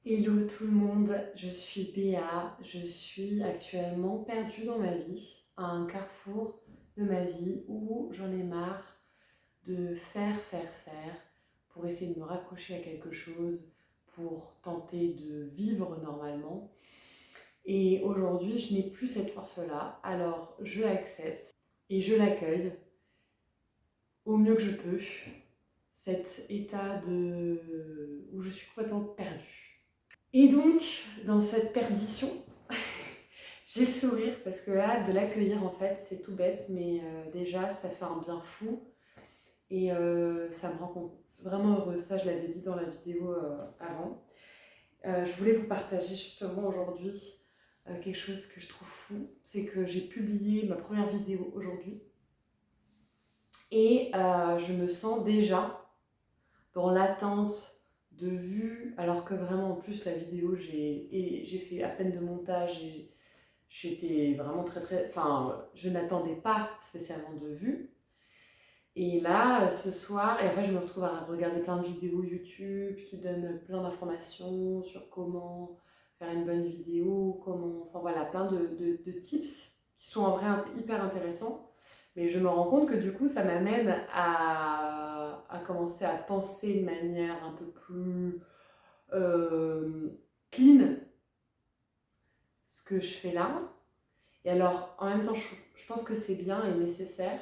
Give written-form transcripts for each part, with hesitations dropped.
Hello tout le monde, je suis Béa, je suis actuellement perdue dans ma vie, à un carrefour de ma vie où j'en ai marre de faire pour essayer de me raccrocher à quelque chose, pour tenter de vivre normalement. Et aujourd'hui, je n'ai plus cette force-là, alors je l'accepte et je l'accueille au mieux que je peux, cet état où je suis complètement perdue. Et donc, dans cette perdition, j'ai le sourire parce que là, de l'accueillir en fait, c'est tout bête, mais déjà, ça fait un bien fou et ça me rend vraiment heureuse. Ça, je l'avais dit dans la vidéo avant. Je voulais vous partager justement aujourd'hui quelque chose que je trouve fou, c'est que j'ai publié ma première vidéo aujourd'hui et je me sens déjà dans l'attente de vues, alors que vraiment en plus la vidéo, j'ai fait à peine de montage et j'étais vraiment enfin, je n'attendais pas spécialement de vues. Et là, ce soir, et en fait, je me retrouve à regarder plein de vidéos YouTube qui donnent plein d'informations sur comment faire une bonne vidéo, enfin voilà, plein de tips qui sont en vrai hyper intéressants. Mais je me rends compte que du coup, ça m'amène à commencer à penser de manière un peu plus clean ce que je fais là. Et alors, en même temps, je pense que c'est bien et nécessaire.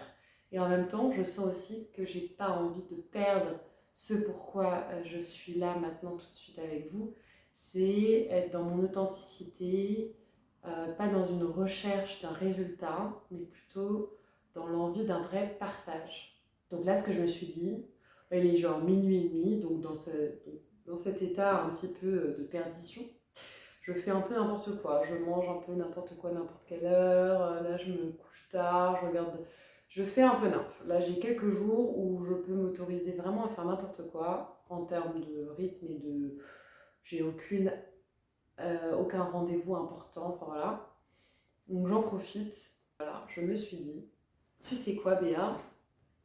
Et en même temps, je sens aussi que j'ai pas envie de perdre ce pourquoi je suis là maintenant tout de suite avec vous. C'est être dans mon authenticité, pas dans une recherche d'un résultat, mais plutôt dans l'envie d'un vrai partage. Donc là, ce que je me suis dit, il est genre minuit et demi, donc dans cet état un petit peu de perdition, je fais un peu n'importe quoi. Je mange un peu n'importe quoi, n'importe quelle heure. Là, je me couche tard, je regarde. Je fais un peu n'importe. Là, j'ai quelques jours où je peux m'autoriser vraiment à faire n'importe quoi en termes de rythme et de. J'ai aucun rendez-vous important. Enfin voilà. Donc j'en profite. Voilà, je me suis dit, tu sais quoi, Béa,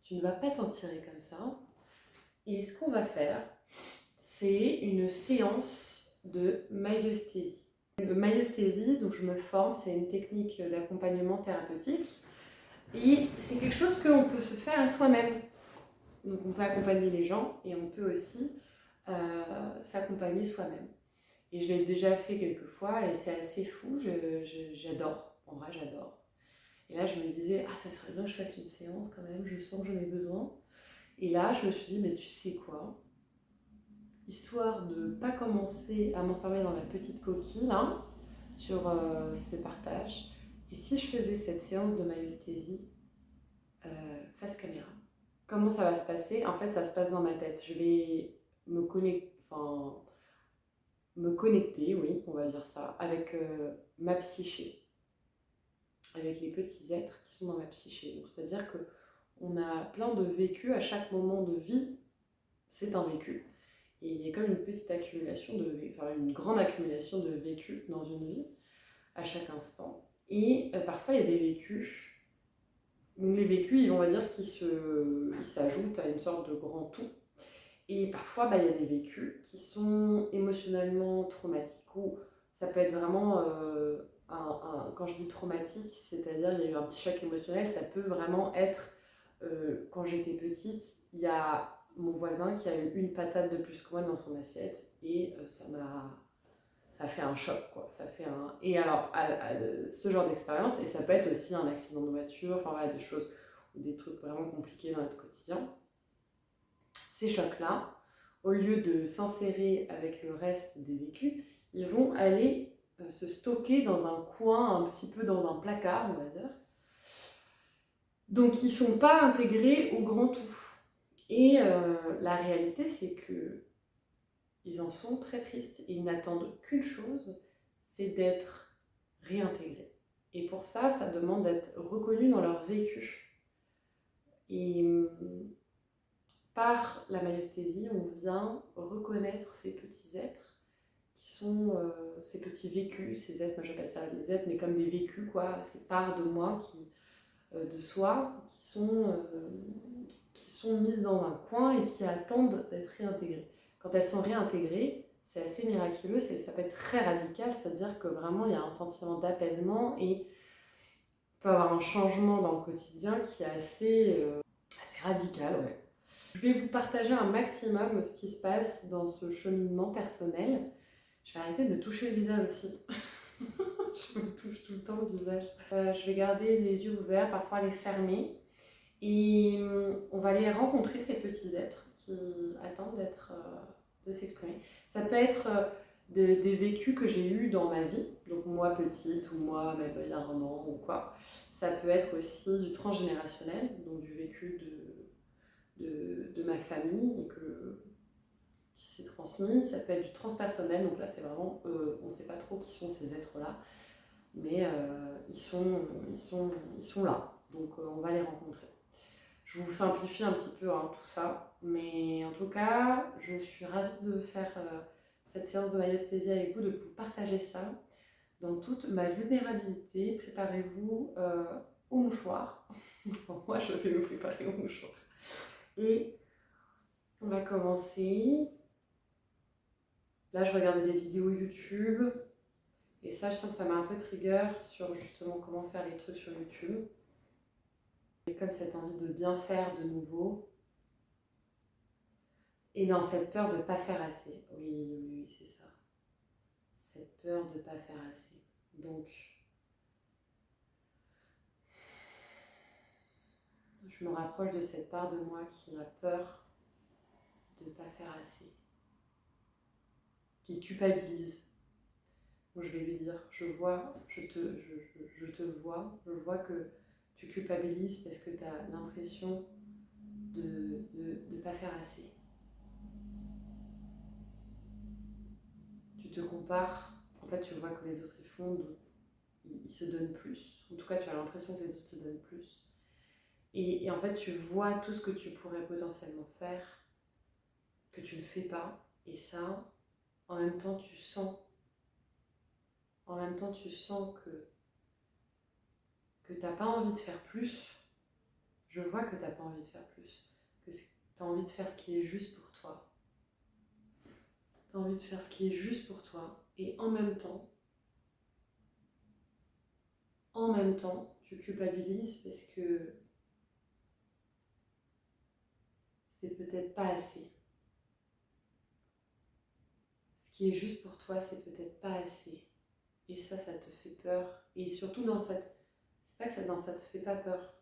tu ne vas pas t'en tirer comme ça. Et ce qu'on va faire, c'est une séance de myosthésie. Myosthésie, donc je me forme, c'est une technique d'accompagnement thérapeutique et c'est quelque chose qu'on peut se faire à soi-même. Donc on peut accompagner les gens et on peut aussi s'accompagner soi-même. Et je l'ai déjà fait quelques fois et c'est assez fou, j'adore, en vrai j'adore. Et là je me disais, ah ça serait bien que je fasse une séance quand même, je sens que j'en ai besoin. Et là je me suis dit, mais tu sais quoi, histoire de ne pas commencer à m'enfermer dans la petite coquille, là, sur ce partage. Et si je faisais cette séance de myosthésie face caméra, comment ça va se passer? En fait, ça se passe dans ma tête. Je vais me connecter, oui, on va dire ça, avec ma psyché, avec les petits êtres qui sont dans ma psyché. C'est-à-dire que on a plein de vécus à chaque moment de vie, c'est un vécu. Et il y a comme une petite accumulation une grande accumulation de vécus dans une vie à chaque instant. Et parfois, il y a des vécus. Donc les vécus, on va dire qu'ils s'ajoutent à une sorte de grand tout. Et parfois, il y a des vécus qui sont émotionnellement traumatiques ou ça peut être vraiment, quand je dis traumatique, c'est-à-dire il y a eu un petit choc émotionnel, ça peut vraiment être, quand j'étais petite, il y a mon voisin qui a eu une patate de plus que moi dans son assiette et ça fait un choc, quoi. Ça fait un... Et alors, ce genre d'expérience, et ça peut être aussi un accident de voiture, enfin voilà, des choses, ou des trucs vraiment compliqués dans notre quotidien. Ces chocs-là, au lieu de s'insérer avec le reste des vécus, ils vont aller se stocker dans un coin, un petit peu dans un placard, on va dire. Donc, ils ne sont pas intégrés au grand tout. Et la réalité, c'est que ils en sont très tristes et ils n'attendent qu'une chose, c'est d'être réintégrés. Et pour ça, ça demande d'être reconnus dans leur vécu. Et par la myosthésie, on vient reconnaître ces petits êtres qui sont ces petits vécus, ces êtres, moi j'appelle ça des êtres, mais comme des vécus, quoi, ces parts de moi, de soi, qui sont mises dans un coin et qui attendent d'être réintégrées. Quand elles sont réintégrées, c'est assez miraculeux, ça peut être très radical, c'est-à-dire que vraiment il y a un sentiment d'apaisement et on peut avoir un changement dans le quotidien qui est assez radical, ouais. Je vais vous partager un maximum ce qui se passe dans ce cheminement personnel. Je vais arrêter de me toucher le visage aussi. Je me touche tout le temps le visage. Je vais garder les yeux ouverts, parfois les fermer. Et on va aller rencontrer ces petits êtres qui attendent de s'exprimer. Ça peut être des vécus que j'ai eus dans ma vie, donc moi petite ou moi même il y a un an ou quoi. Ça peut être aussi du transgénérationnel, donc du vécu de ma famille qui s'est transmis. Ça peut être du transpersonnel, donc là c'est vraiment, on ne sait pas trop qui sont ces êtres-là, mais ils sont là, donc on va les rencontrer. Je vous simplifie un petit peu tout ça, mais en tout cas, je suis ravie de faire cette séance de myosthésie avec vous, de vous partager ça dans toute ma vulnérabilité. Préparez-vous au mouchoir. Moi, je vais vous préparer au mouchoir. Et on va commencer. Là, je regardais des vidéos YouTube. Et ça, je sens que ça m'a un peu trigger sur justement comment faire les trucs sur YouTube. Et comme cette envie de bien faire de nouveau. Et dans cette peur de ne pas faire assez. Oui, c'est ça. Cette peur de ne pas faire assez. Donc, je me rapproche de cette part de moi qui a peur de ne pas faire assez. Qui culpabilise. Donc, je vais lui dire, je te vois, je vois que tu culpabilises parce que tu as l'impression de ne pas faire assez. Tu te compares, en fait tu vois que les autres ils font, donc ils se donnent plus. En tout cas tu as l'impression que les autres se donnent plus. Et en fait tu vois tout ce que tu pourrais potentiellement faire, que tu ne fais pas. Et ça, en même temps tu sens que tu n'as pas envie de faire plus. Je vois que tu n'as pas envie de faire plus. Que tu as envie de faire ce qui est juste pour toi. Tu as envie de faire ce qui est juste pour toi. Et en même temps, tu culpabilises parce que c'est peut-être pas assez. Ce qui est juste pour toi, c'est peut-être pas assez. Et ça te fait peur. Et surtout c'est pas que ça te fait pas peur.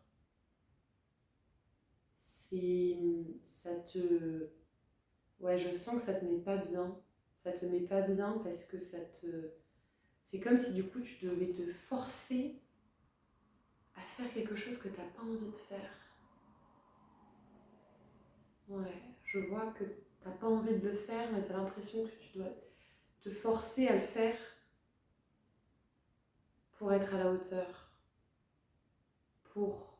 Ouais, je sens que ça te met pas bien. Ça te met pas bien parce que c'est comme si du coup tu devais te forcer à faire quelque chose que t'as pas envie de faire. Ouais, je vois que t'as pas envie de le faire, mais t'as l'impression que tu dois te forcer à le faire pour être à la hauteur, pour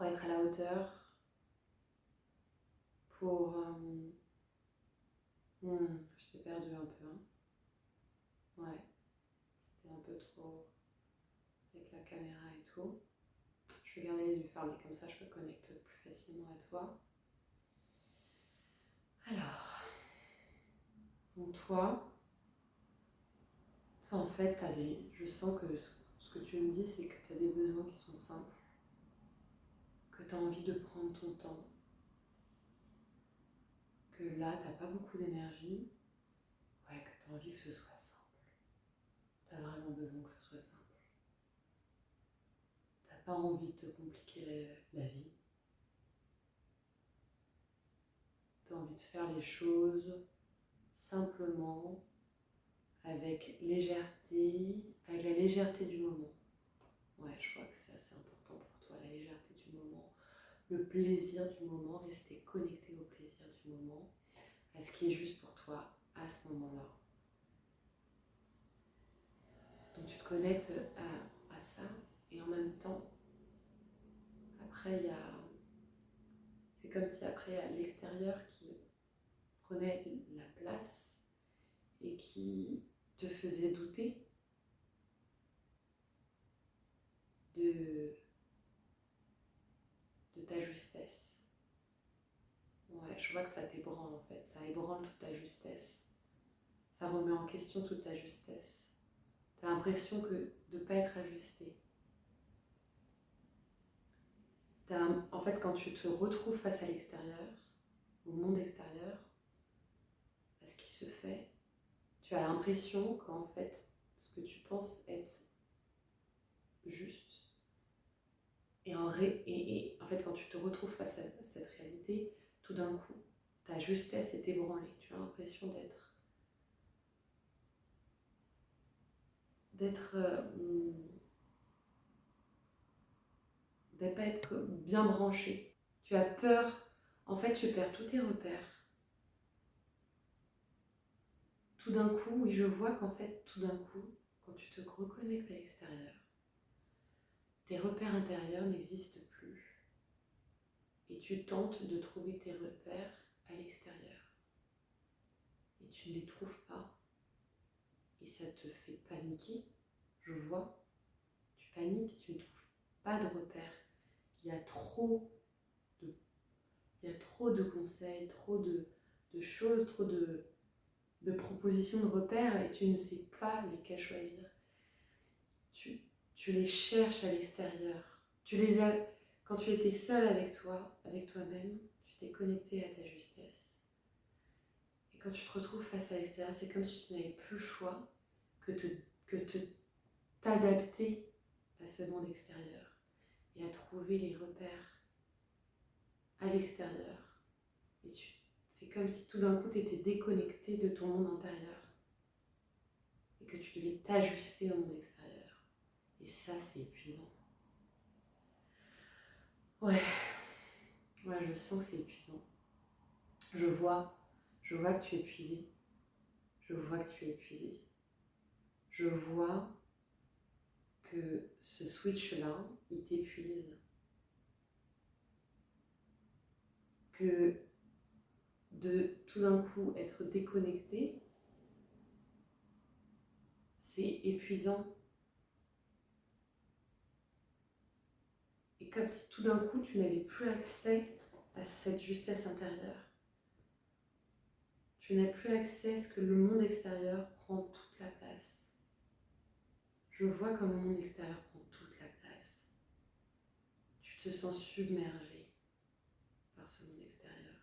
être à la hauteur, pour... je t'ai perdu un peu. Ouais, c'était un peu trop avec la caméra et tout. Je vais garder les yeux fermés, comme ça je me connecte plus facilement à toi. Alors, donc toi en fait, je sens que ce que tu me dis, c'est que tu as des besoins qui sont simples, que tu as envie de prendre ton temps, que là, tu n'as pas beaucoup d'énergie, ouais, que tu as envie que ce soit simple. Tu as vraiment besoin que ce soit simple. Tu n'as pas envie de te compliquer la vie. Tu as envie de faire les choses simplement, avec légèreté, avec la légèreté du moment. Ouais, je crois que c'est assez important pour toi, la légèreté du moment, le plaisir du moment, rester connecté au plaisir du moment, à ce qui est juste pour toi à ce moment-là. Donc tu te connectes à ça, et en même temps, après c'est comme si après il y a l'extérieur qui prenait la place et qui te faisait douter de ta justesse. je vois que ça t'ébranle en fait, ça ébranle toute ta justesse. Ça remet en question toute ta justesse. Tu as l'impression de ne pas être ajusté. En fait, quand tu te retrouves face à l'extérieur, au monde extérieur, à ce qui se fait, tu as l'impression qu'en fait, ce que tu penses être juste, et en fait, quand tu te retrouves face à cette réalité, tout d'un coup, ta justesse est ébranlée. Tu as l'impression de ne pas être bien branché. Tu as peur, en fait, tu perds tous tes repères. Tout d'un coup, oui, je vois qu'en fait, tout d'un coup, quand tu te reconnectes à l'extérieur, tes repères intérieurs n'existent plus. Et tu tentes de trouver tes repères à l'extérieur. Et tu ne les trouves pas. Et ça te fait paniquer, je vois. Tu paniques, tu ne trouves pas de repères. Il y a trop de conseils, trop de choses, trop de propositions de repères et tu ne sais pas lesquels choisir. Tu les cherches à l'extérieur. Quand tu étais seule avec toi, avec toi-même, tu t'es connecté à ta justesse. Et quand tu te retrouves face à l'extérieur, c'est comme si tu n'avais plus le choix que t'adapter à ce monde extérieur et à trouver les repères à l'extérieur. Et c'est comme si tout d'un coup tu étais déconnecté de ton monde intérieur et que tu devais t'ajuster au monde extérieur. Et ça, c'est épuisant. Ouais, je sens que c'est épuisant. Je vois que tu es épuisé. Je vois que tu es épuisé. Je vois que ce switch-là, il t'épuise. Que de tout d'un coup être déconnecté, c'est épuisant. Et comme si tout d'un coup tu n'avais plus accès à cette justesse intérieure. Tu n'as plus accès à ce que le monde extérieur prend toute la place. Je vois comme le monde extérieur prend toute la place. Tu te sens submergé par ce monde extérieur.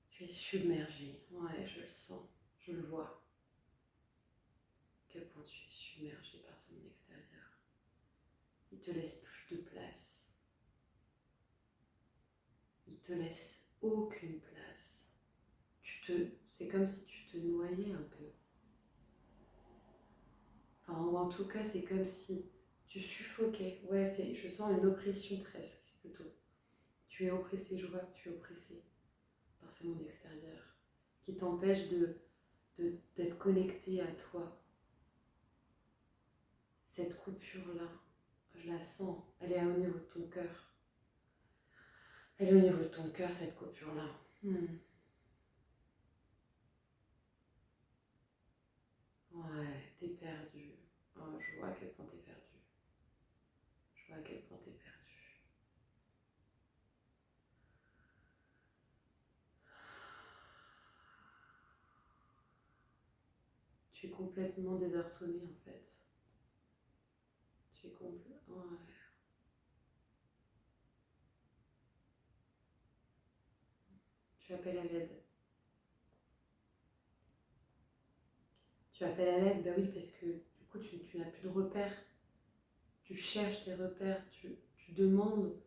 Tu es submergé. Ouais, je le sens, je le vois. À quel point tu es submergé par ce monde extérieur. Il te laisse plus de place. Il te laisse aucune place. C'est comme si tu te noyais un peu. Enfin, ou en tout cas, c'est comme si tu suffoquais. Ouais, je sens une oppression presque, plutôt. Tu es oppressé, je vois que tu es oppressé par ce monde extérieur qui t'empêche d'être connecté à toi. Cette coupure-là, je la sens, elle est au niveau de ton cœur. Elle est au niveau de ton cœur, cette coupure-là. Ouais, t'es perdu. Oh, je vois à quel point t'es perdu. Je vois à quel point t'es perdu. Tu es complètement désarçonné en fait. Tu es complètement... Ouais. Tu appelles à l'aide. Tu appelles à l'aide, bah oui, parce que du coup tu n'as plus de repères. Tu cherches des repères, tu demandes.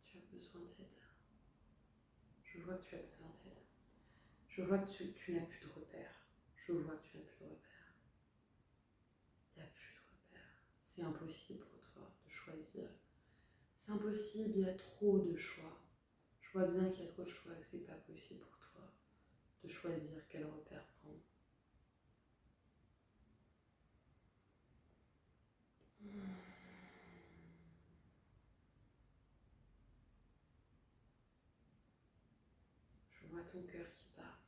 Tu as besoin d'aide. Je vois que tu as besoin d'aide. Je vois que tu n'as plus de repères. Je vois que tu n'as plus de repères. Il n'y a plus de repères. C'est impossible pour toi de choisir. C'est impossible, il y a trop de choix. Je vois bien qu'il y a trop de choix, que c'est pas possible pour toi de choisir quel repère prendre. Je vois ton cœur qui bat.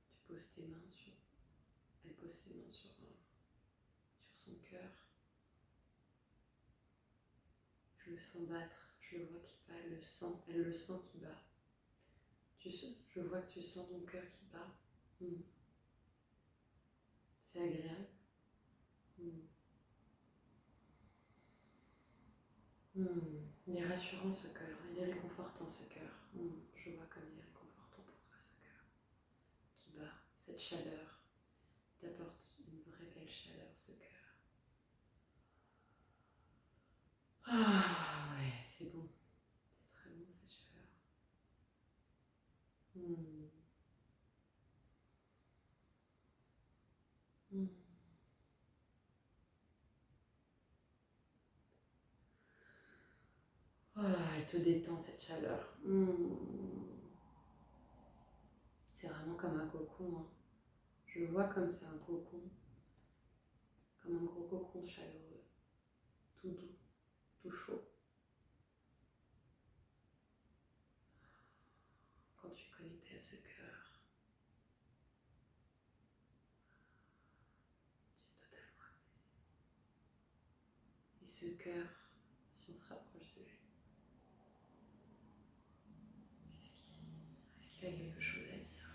Tu poses tes mains sur... Elle pose ses mains sur son cœur. le sens battre, je le vois qui bat, elle le sent qui bat. Je vois que tu sens ton cœur qui bat. C'est agréable. Il est rassurant ce cœur, il est réconfortant ce cœur. Je vois comme il est réconfortant pour toi ce cœur qui bat, cette chaleur, t'apporte une vraie belle chaleur ce cœur. Ah ouais, c'est bon, c'est très bon cette chaleur. Elle te détend cette chaleur. C'est vraiment comme un cocon. Hein. Je vois comme c'est un cocon. Comme un gros cocon chaleureux. Tout doux, tout chaud. Quand tu es connecté à ce cœur, tu es totalement apaisé. Et ce cœur, si on se rapproche de lui, est-ce qu'il a quelque chose à dire?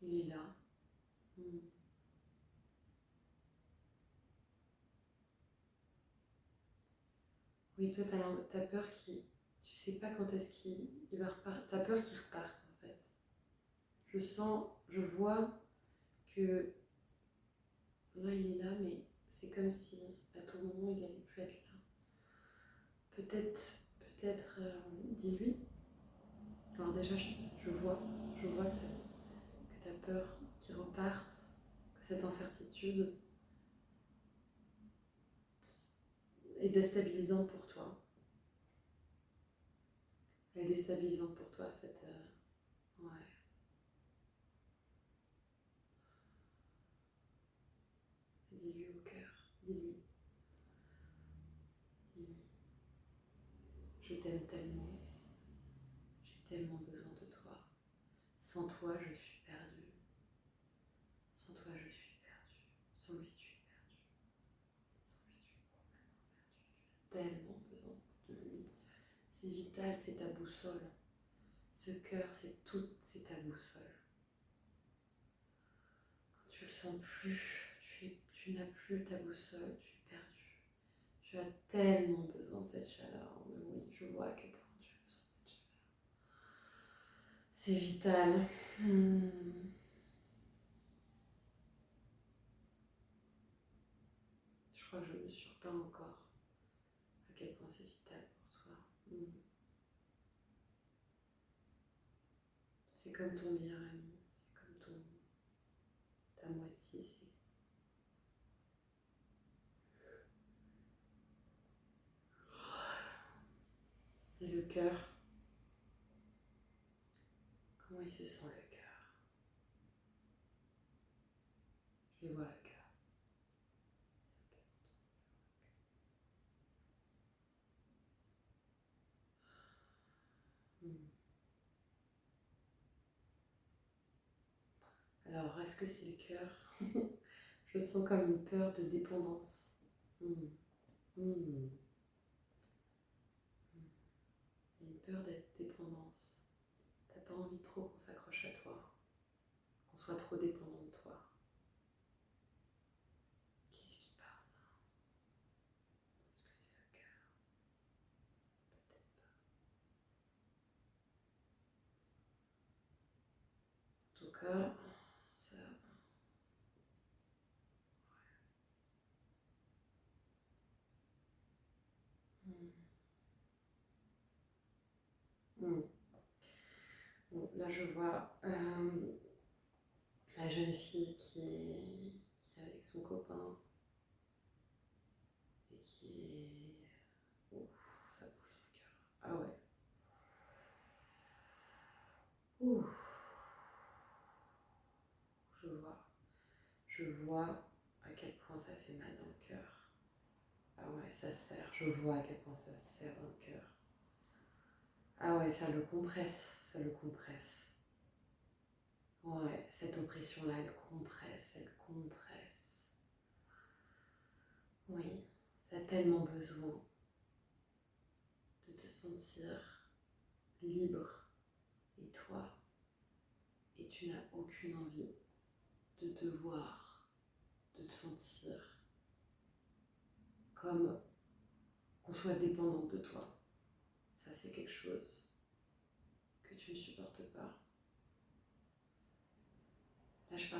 Il est là. Oui, toi, t'as peur qu'il... Tu sais pas quand est-ce qu'il va repartir. T'as peur qu'il reparte, en fait. Je vois que... Là, il est là, mais c'est comme si, à tout moment, il allait plus être là. Peut-être, dis-lui. Alors déjà, je vois que t'as peur qu'il reparte, que cette incertitude est déstabilisante pour toi. Elle est déstabilisante pour toi, cette... ouais. Dis-lui au cœur, dis-lui. Je t'aime tellement, j'ai tellement besoin de toi. Sans toi, je suis perdue. Sans toi, je suis perdue. Sans lui, tu es perdue. Sans lui, tu es complètement perdue. Tu as tellement besoin de lui. C'est vital, c'est ta boussole. Ce cœur, c'est ta boussole. Quand tu le sens plus, tu n'as plus ta boussole, tu es perdu. Tu as tellement besoin de cette chaleur. Oui, je vois à quel point tu as besoin de cette chaleur. C'est vital. Je crois que je ne mesure pas encore à quel point c'est vital pour toi. C'est comme ton meilleur ami, c'est comme ta moitié. Et le cœur, comment il se sent le cœur? Je les vois le cœur. Alors, est-ce que c'est le cœur? Je sens comme une peur de dépendance. Il y a une peur d'être dépendance. T'as pas envie trop qu'on s'accroche à toi, qu'on soit trop dépendant de toi. Qu'est-ce qui parle? Est-ce que c'est le cœur? Peut-être pas. En tout cas, ça... Bon, là, je vois la jeune fille qui est avec son copain et qui est... Ouf, ça pousse le cœur. Ah ouais. Ouf. Je vois à quel point ça fait mal dans le cœur. Ah ouais, ça serre. Je vois à quel point ça serre dans le cœur. Ah ouais, ça le compresse. Ouais, cette oppression-là, elle compresse. tellement besoin de te sentir libre et toi, et tu n'as aucune envie de devoir, de te sentir comme qu'on soit dépendante de toi. Ça, c'est quelque chose que tu ne supportes pas. Là, je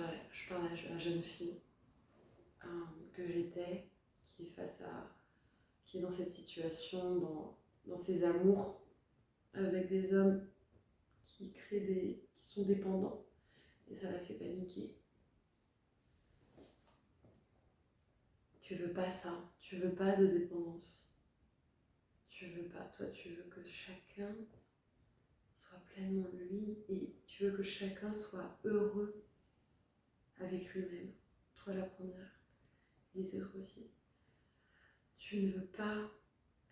parle à la jeune fille que j'étais, qui est dans cette situation, dans ses amours avec des hommes qui sont dépendants, et ça la fait paniquer. Tu veux pas ça, tu veux pas de dépendance. Tu veux pas, toi tu veux que chacun soit pleinement lui, et tu veux que chacun soit heureux avec lui-même. Toi la première, les autres aussi. Tu ne veux pas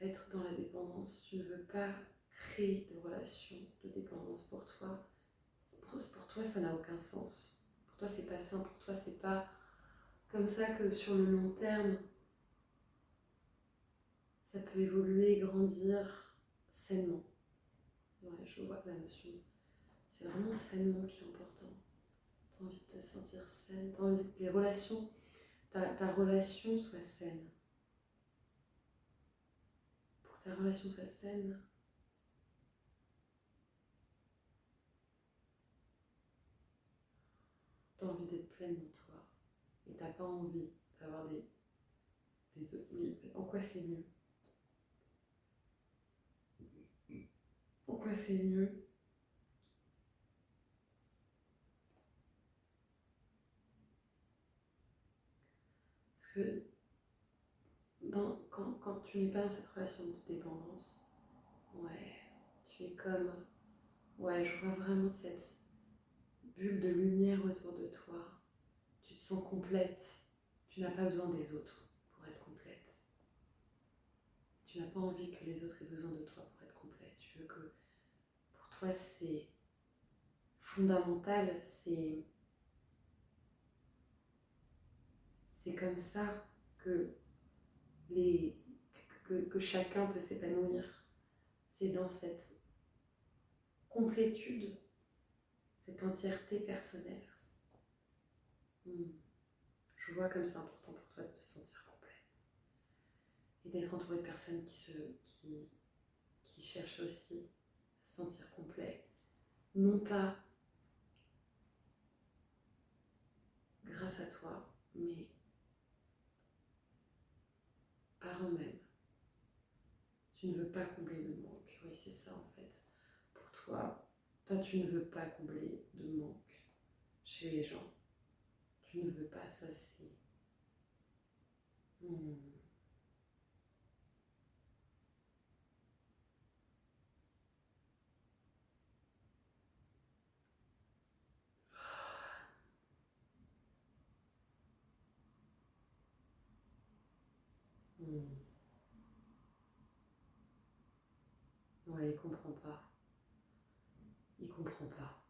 être dans la dépendance, tu ne veux pas créer de relations de dépendance pour toi. Pour toi, ça n'a aucun sens. Pour toi, c'est pas sain. Pour toi, c'est pas comme ça que sur le long terme, ça peut évoluer, grandir sainement. Ouais, je vois que la notion, c'est vraiment sainement qui est important. Tu as envie de te sentir saine, tu as envie que les relations, ta relation soit saine. Pour que ta relation soit saine, tu as envie d'être pleine dans toi. Et tu n'as pas envie d'avoir des autres. Oui, en quoi c'est mieux? En quoi c'est mieux? Parce que quand tu n'es pas dans cette relation de dépendance, ouais, tu es comme, ouais, je vois vraiment cette bulle de lumière autour de toi. Tu te sens complète. Tu n'as pas besoin des autres pour être complète. Tu n'as pas envie que les autres aient besoin de toi pour être complète. Tu veux que, pour toi, c'est fondamental, c'est comme ça que que chacun peut s'épanouir. C'est dans cette complétude, cette entièreté personnelle. Je vois comme c'est important pour toi de te sentir complète. Et d'être entouré de personnes qui cherchent aussi à se sentir complet. Non pas grâce à toi, mais par eux-mêmes. Tu ne veux pas combler de manque. Oui, c'est ça en fait. Pour toi, tu ne veux pas combler de manque chez les gens. Tu ne veux pas, ça c'est... Ouais, il comprend pas. Il comprend pas.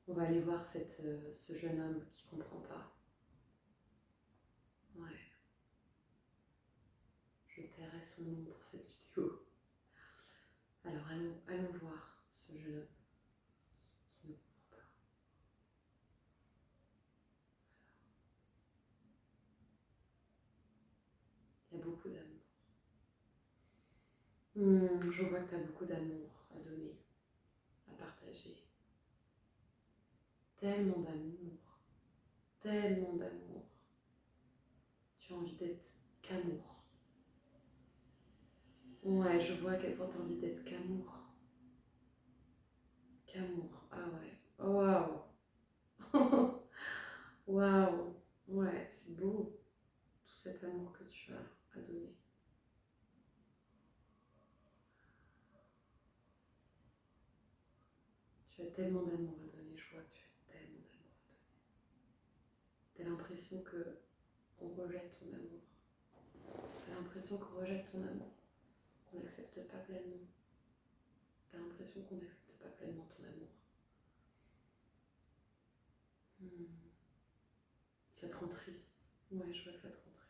On va aller voir ce jeune homme qui comprend pas. Ouais. Je tairai son nom pour cette vidéo. Alors allons voir ce jeune homme qui ne comprend pas. Il y a beaucoup d'amour. Je vois que tu as beaucoup d'amour à donner, à partager. Tellement d'amour. Tellement d'amour. Tu as envie d'être qu'amour. Ouais, je vois à quel point tu as envie d'être qu'amour. Qu'amour, ah ouais. Oh, waouh. Waouh. Ouais, c'est beau, tout cet amour que tu as à donner. Tu as tellement d'amour à donner, je vois que tu as tellement d'amour à donner. Tu as l'impression qu'on rejette ton amour. Tu as l'impression qu'on rejette ton amour, qu'on n'accepte pas pleinement. Tu as l'impression qu'on n'accepte pas pleinement ton amour. Ça te rend triste. Ouais, je vois que ça te rend triste.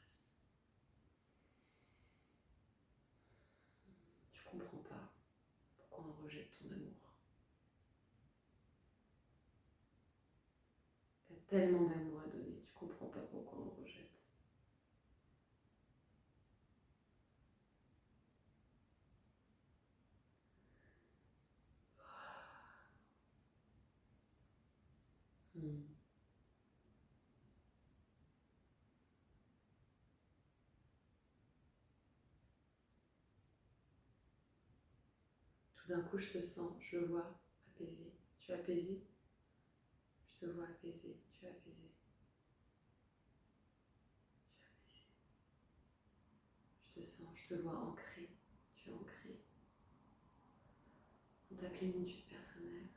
tellement d'amour à donner, tu comprends pas pourquoi on le rejette. Hmm. Tout d'un coup, je te sens, je vois apaisé. Tu es apaisé? Je te vois apaisé, tu es apaisé, tu es apaisé. Je te sens, je te vois ancré, tu es ancré dans ta plénitude personnelle.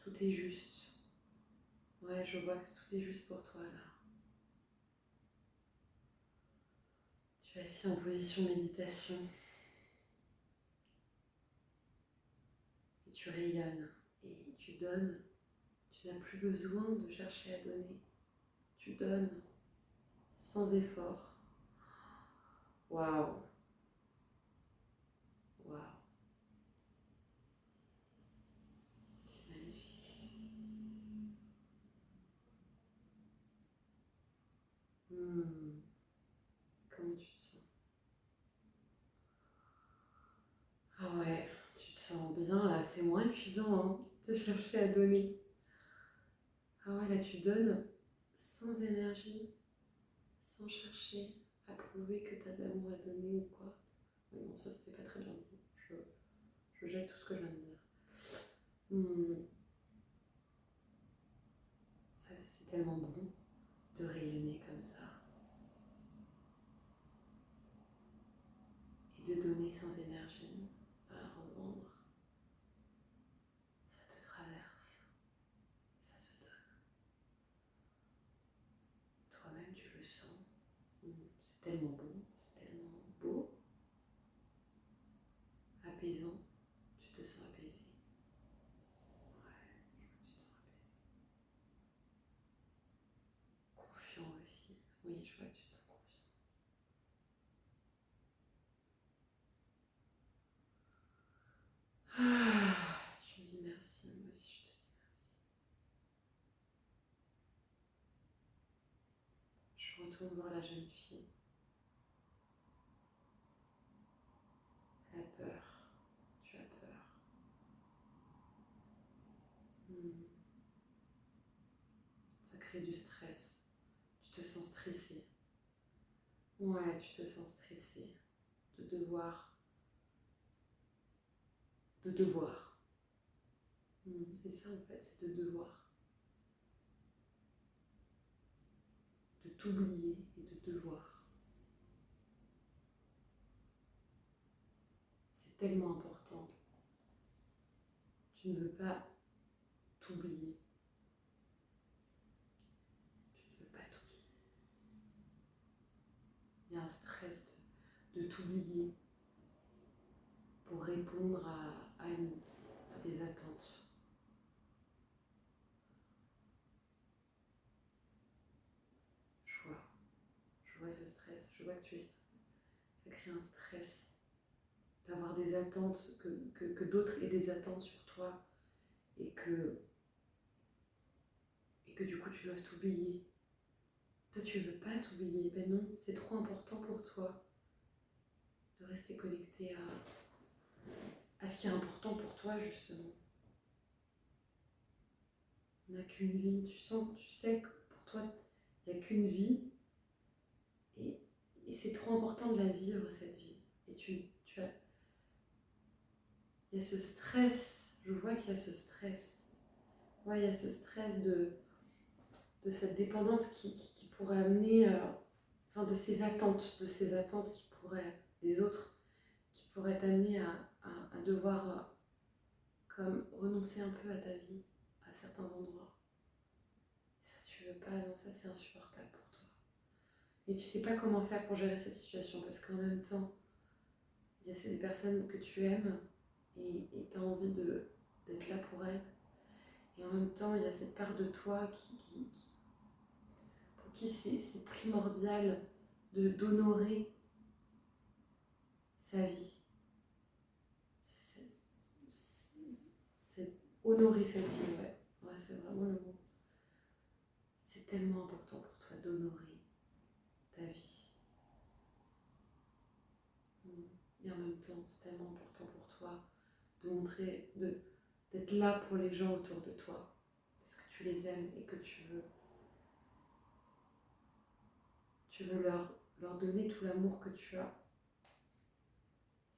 Tout est juste. Ouais, je vois que tout est juste pour toi là. Tu es assis en position méditation et tu rayonnes et tu donnes. Tu n'as plus besoin de chercher à donner. Tu donnes sans effort. Waouh, waouh, c'est magnifique. Hmm. Comment tu te sens? Ah ouais, tu te sens bien là, c'est moins épuisant hein, de chercher à donner. Ah ouais, là tu donnes sans énergie, sans chercher à prouver que tu as de l'amour à donner ou quoi. Mais non, ça c'était pas très bien dit. Je jette tout ce que je viens de dire. Hmm. C'est tellement bon de rayonner comme ça et de donner sans énergie à revendre. Ça te traverse, ça se donne. Toi-même tu le sens. C'est tellement bon, c'est tellement beau, apaisant. Tu te sens apaisé. Ouais, tu te sens apaisé. Confiant aussi. Oui, je vois que tu te sens confiant. Ah, tu me dis merci, moi aussi je te dis merci. Je retourne voir la jeune fille. Elle a peur. Tu as peur. Hmm. Ça crée du stress. Tu te sens stressé. Ouais, tu te sens stressé de devoir. De devoir. C'est ça en fait, c'est de devoir. De t'oublier et de devoir. C'est tellement important. Tu ne veux pas t'oublier. Tu ne veux pas t'oublier. Il y a un stress de t'oublier pour répondre à des attentes. Je vois, je vois ce stress, je vois que tu es stressé. Ça crée un stress d'avoir des attentes, que d'autres aient des attentes sur toi et que du coup tu dois t'oublier. Toi tu veux pas t'oublier, ben non, c'est trop important pour toi de rester connecté à ce qui est important pour toi justement. On n'a qu'une vie, tu sais que pour toi il n'y a qu'une vie et, et c'est trop important de la vivre cette vie. Et il y a ce stress, je vois qu'il y a ce stress. Ouais, il y a ce stress de cette dépendance qui pourrait amener, enfin de ces attentes qui pourraient, des autres, qui pourraient t'amener à devoir comme renoncer un peu à ta vie à certains endroits. Ça tu veux pas, non, ça c'est insupportable pour toi. Et tu sais pas comment faire pour gérer cette situation parce qu'en même temps, il y a ces personnes que tu aimes et tu as envie d'être là pour elles. Et en même temps, il y a cette part de toi pour qui c'est primordial d'honorer sa vie. C'est honorer cette vie, ouais. Ouais, c'est vraiment le mot. tellement important pour toi d'honorer ta vie. Et en même temps, c'est tellement important pour toi de montrer, d'être là pour les gens autour de toi, parce que tu les aimes et que tu veux leur donner tout l'amour que tu as.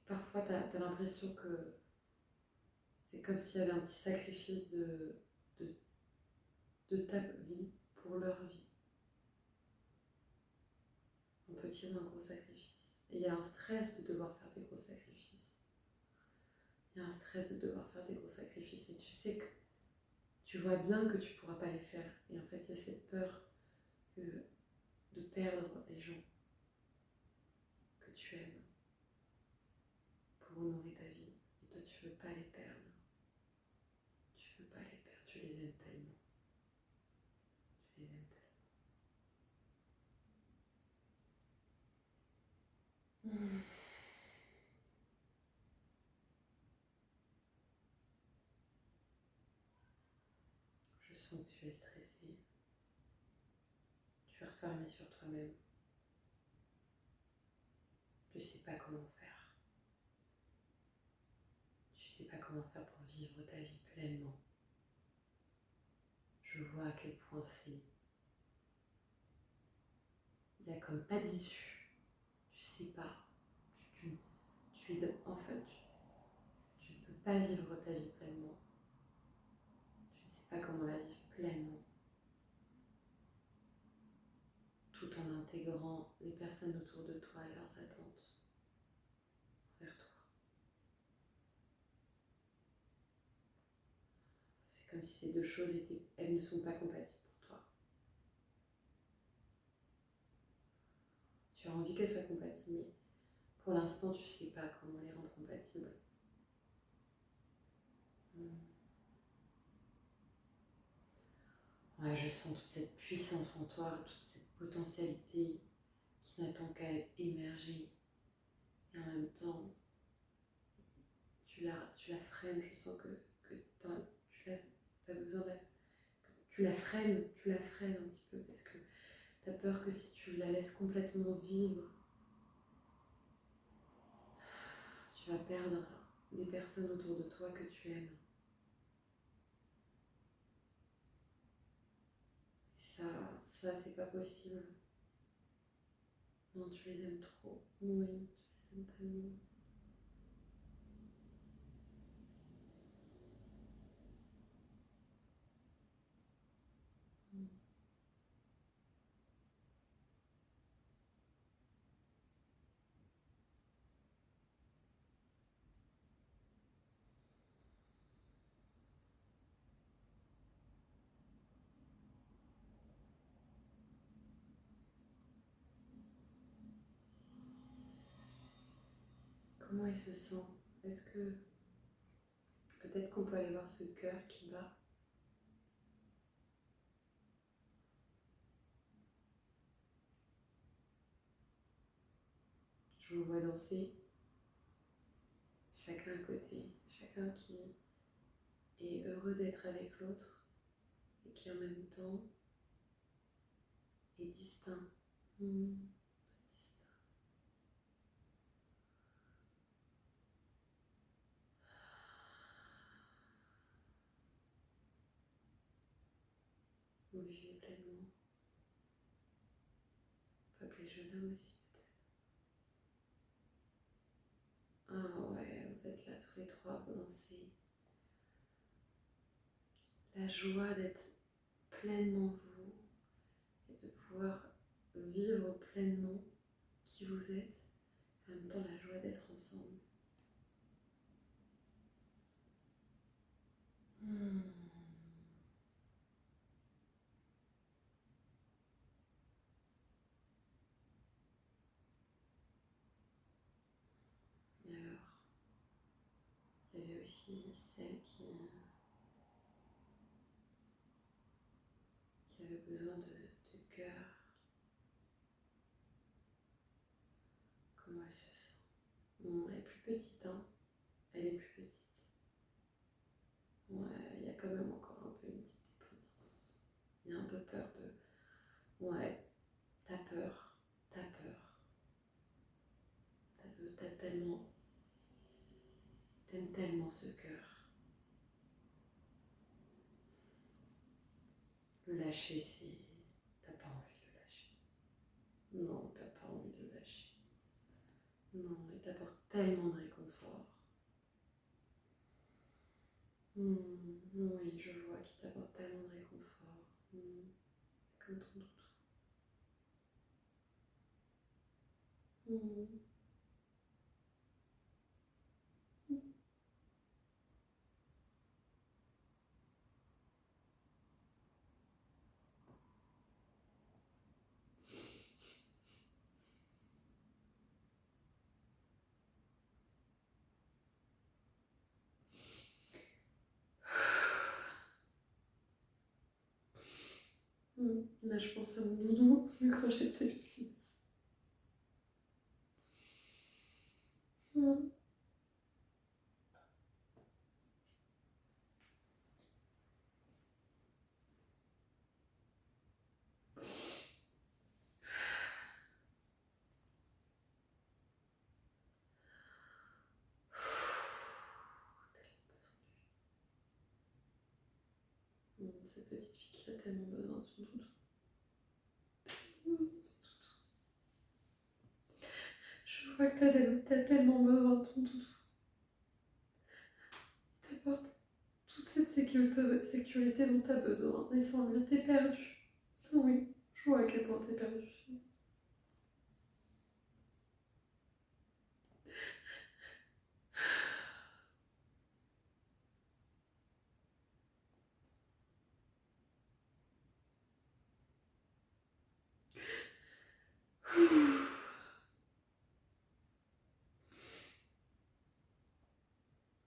Parfois, tu as l'impression que c'est comme s'il y avait un petit sacrifice de ta vie pour leur vie. Un petit ou un gros sacrifice. Et il y a un stress de devoir faire des gros sacrifices. Il y a un stress de devoir faire des gros sacrifices. Et tu sais que tu vois bien que tu ne pourras pas les faire. Et en fait, il y a cette peur de perdre les gens que tu aimes pour honorer ta vie. Et toi, tu ne veux pas les perdre. Tu ne veux pas les perdre. Tu les aimes tellement. Tu les aimes tellement. Je sens que tu es stressée. Tu es refermée sur toi-même. Tu ne sais pas comment faire. Tu ne sais pas comment faire pour vivre ta vie pleinement. Je vois à quel point c'est... Il n'y a comme pas d'issue. Tu ne sais pas. En fait, tu ne peux pas vivre ta vie pleinement. Tu ne sais pas comment la vivre pleinement. Tout en intégrant les personnes autour de toi et leurs attentes vers toi. C'est comme si ces deux choses elles ne sont pas compatibles pour toi. Tu as envie qu'elles soient compatibles, mais pour l'instant, tu ne sais pas comment les rendre compatibles. Ouais, je sens toute cette puissance en toi, toute cette potentialité qui n'attend qu'à émerger. Et en même temps, tu la freines. Je sens que tu as besoin de tu la freines un petit peu parce que tu as peur que si tu la laisses complètement vivre, tu vas perdre les personnes autour de toi que tu aimes. Et ça c'est pas possible. Non, tu les aimes trop. Oui, tu les aimes tellement. Comment il se sent? Est-ce que peut-être qu'on peut aller voir ce cœur qui bat? Je vous vois danser, chacun à côté, chacun qui est heureux d'être avec l'autre et qui en même temps est distinct. C'est distinct. Vous vivez pleinement. Pas que les jeunes hommes aussi peut-être. Ah ouais, vous êtes là tous les trois, vous dansez. La joie d'être pleinement vous et de pouvoir vivre pleinement qui vous êtes, en même temps la joie d'être ensemble. Et alors, il y avait aussi celle qui avait besoin de cœur. Comment elle se sent? Elle est plus petite, hein. Elle est plus petite. Ouais, il y a quand même encore un peu une petite dépendance. Il y a un peu peur Ouais, t'as peur, t'as peur, t'aimes tellement ce cœur. Le lâcher, c'est... T'as pas envie de le lâcher. Non, t'as pas envie de le lâcher. Non, il t'apporte tellement de réconfort. Oui, je vois qu'il t'apporte tellement de réconfort. C'est comme ton doudou. Là, je pense à mon doudou quand j'étais petite. Mm. Cette petite fille qui a tellement besoin de son doudou. Je vois que t'as tellement besoin de ton doudou. Il t'apporte toute cette sécurité dont t'as besoin. Et sans lui, t'es perdu. Oui, je vois à quel point t'es perdu.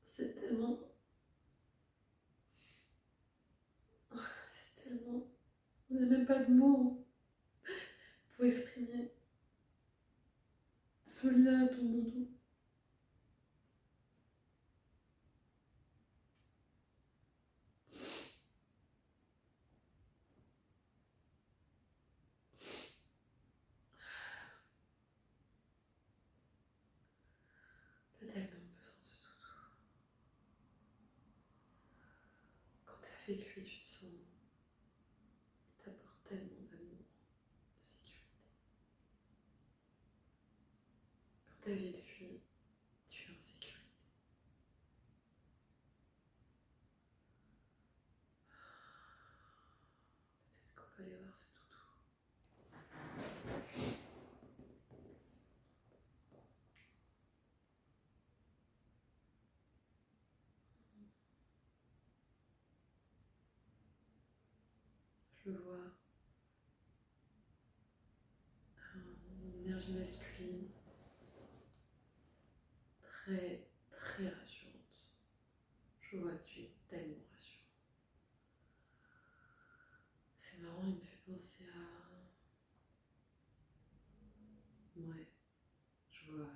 C'est tellement... C'est tellement... Vous n'avez même pas de mots pour exprimer ce lien à ton doudou. T'as tellement besoin de ce doudou. Quand t'es avec lui, tu te sens... Il t'apporte tellement d'amour, de sécurité. Quand t'es avec lui, tu es en sécurité. Peut-être qu'on peut aller voir ce doudou. Je le vois, une énergie masculine, très, très rassurante. Je vois que tu es tellement rassurant. C'est marrant, il me fait penser à... Ouais, je vois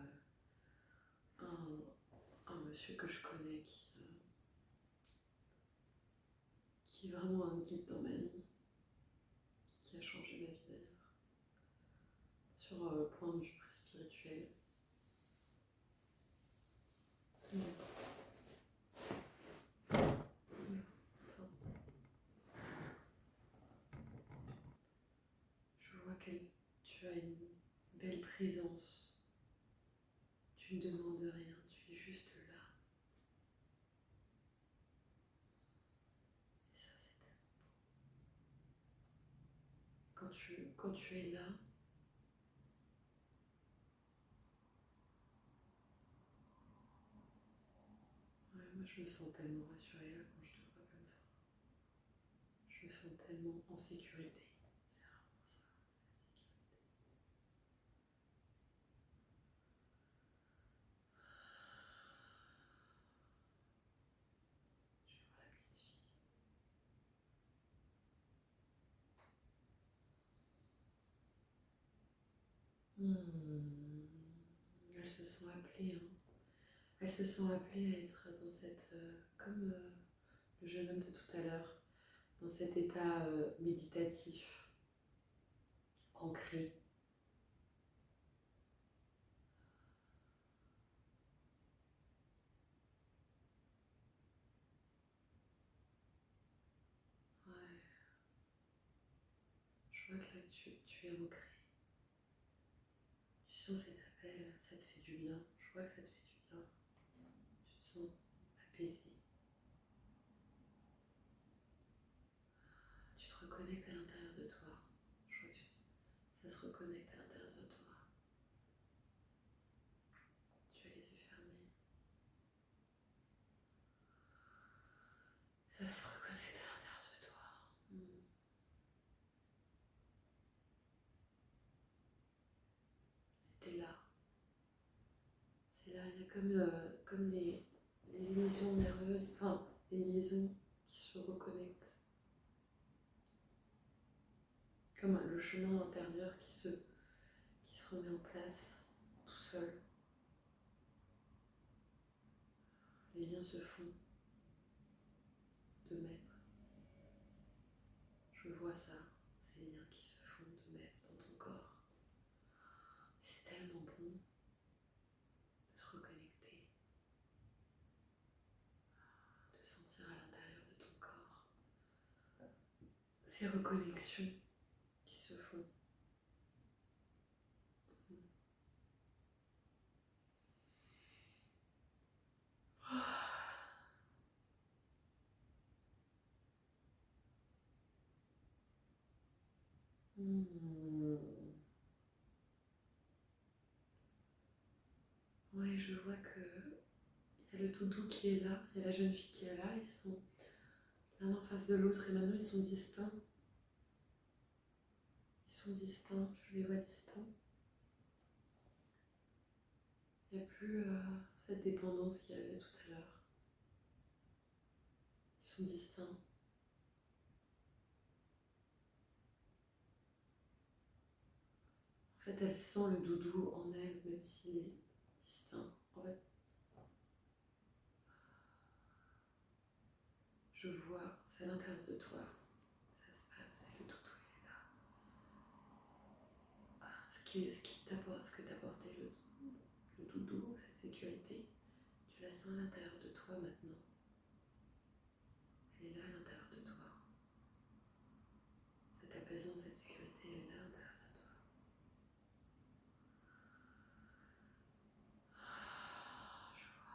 un monsieur que je connais qui est vraiment un guide dans ma vie, qui a changé ma vie d'ailleurs, sur le point de vue très spirituel. Je vois que tu as une belle présence. Tu ne demandes rien, tu es juste là. Et ça, c'est tellement... Quand tu es là, ouais, moi je me sens tellement rassurée là quand je te vois comme ça. Je me sens tellement en sécurité. C'est vraiment ça, la sécurité. Je vois la petite fille. Elles se sont appelées, hein. Elles se sont appelées à être dans cette... comme le jeune homme de tout à l'heure, dans cet état méditatif. tu es ancré. Tu sens cet appel, ça te fait du bien. Je vois que ça te fait du bien. Tu te sens apaisé. Tu te reconnectes à l'intérieur de toi. Je vois que ça se reconnecte à l'intérieur de toi. Tu as les yeux fermés. Ça se reconnecte à l'intérieur de toi. C'était là. C'est là, il y a comme les liaisons nerveuses, enfin, les liaisons qui se reconnectent. Comme le chemin intérieur qui se remet en place tout seul. Les liens se font de même. Je vois ça, ces liens qui se font de même dans ton corps. C'est tellement bon de se reconnecter, de sentir à l'intérieur de ton corps ces reconnexions qui se font. Oui, je vois que il y a le doudou qui est là, il y a la jeune fille qui est là, ils sont l'un en face de l'autre et maintenant ils sont distincts. Ils sont distincts, je les vois distincts. Il n'y a plus cette dépendance qu'il y avait tout à l'heure. Ils sont distincts. En fait, elle sent le doudou en elle, même s'il est distinct. En fait, je vois, c'est à l'intérieur de toi. Ça se passe, et le doudou, il est là. Ce que t'apportait le doudou, cette sécurité, tu la sens à l'intérieur de toi maintenant. Elle est là à l'intérieur de toi. Cette apaisante, cette sécurité, elle est là à l'intérieur de toi. Je vois.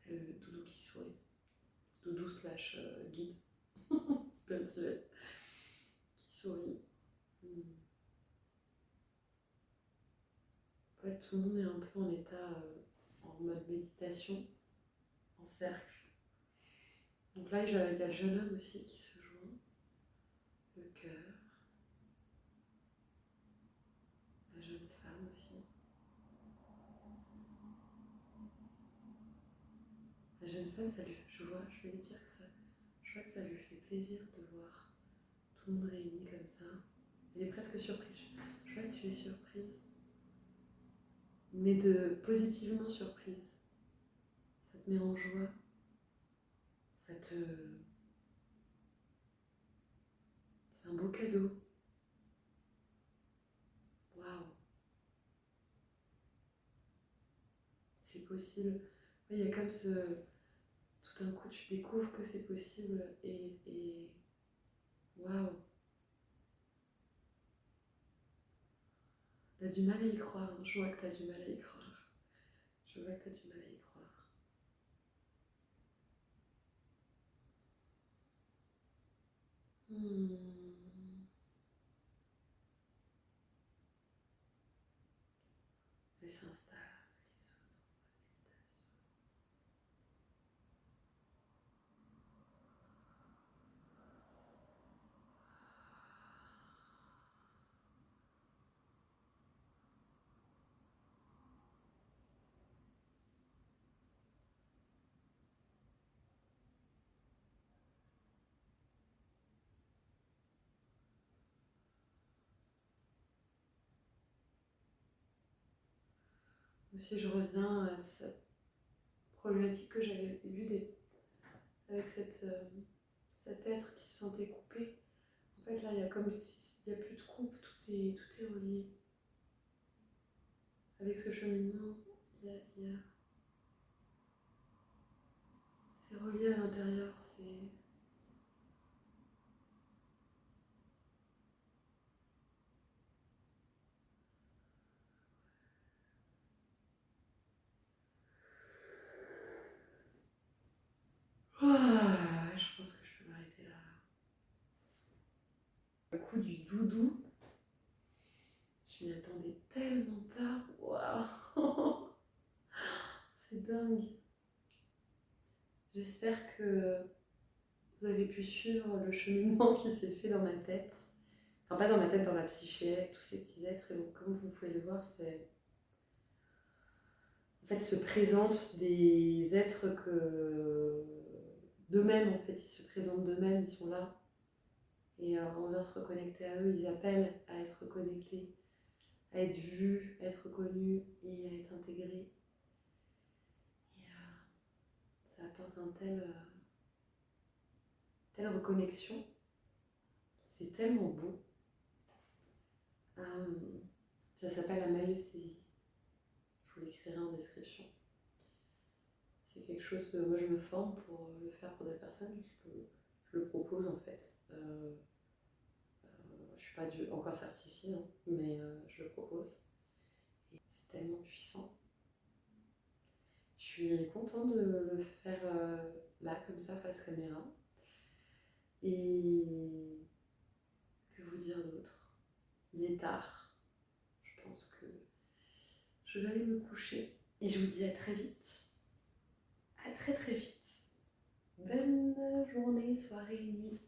Et le doudou qui sourit. Doudou slash guide spirituel qui sourit. En fait, tout le monde est un peu en état, en mode méditation, en cercle. Donc là, il y a le jeune homme aussi qui se joint, le cœur, la jeune femme aussi. La jeune femme, je vais lui dire que je vois que ça lui fait plaisir de voir tout le monde réuni comme ça. Elle est presque surprise. Je vois que tu es surprise, mais positivement surprise. Ça te met en joie. C'est un beau cadeau. Waouh, c'est possible. Il y a comme tout d'un coup, tu découvres que c'est possible et waouh. T'as du mal à y croire. Je vois que t'as du mal à y croire. Je vois que t'as du mal à y croire. Et s'installe avec les autres en méditation. Aussi, je reviens à cette problématique que j'avais au début avec cet être qui se sentait coupé. En fait, là, il y a comme il n'y a plus de coupe, tout est relié. Avec ce cheminement, c'est relié à l'intérieur. Le coup du doudou, je m'y attendais tellement pas. Waouh, c'est dingue. J'espère que vous avez pu suivre le cheminement qui s'est fait dans ma tête. Enfin, pas dans ma tête, dans ma psyché, avec tous ces petits êtres. Et donc, comme vous pouvez le voir, c'est... En fait, se présentent des êtres que... d'eux-mêmes, en fait. Ils se présentent d'eux-mêmes, ils sont là. Et on vient se reconnecter à eux. Ils appellent à être reconnectés, à être vus, à être reconnus et à être intégrés. Et ça apporte telle reconnexion. C'est tellement beau. Ça s'appelle la maïeusthésie. Je vous l'écrirai en description. C'est quelque chose que moi je me forme pour le faire pour des personnes. Je le propose en fait. Je ne suis pas encore certifiée, hein, mais je le propose. Et c'est tellement puissant. Je suis contente de le faire là, comme ça, face caméra. Et que vous dire d'autre? Il est tard. Je pense que je vais aller me coucher. Et je vous dis à très vite. À très très vite. Bonne journée, soirée, nuit.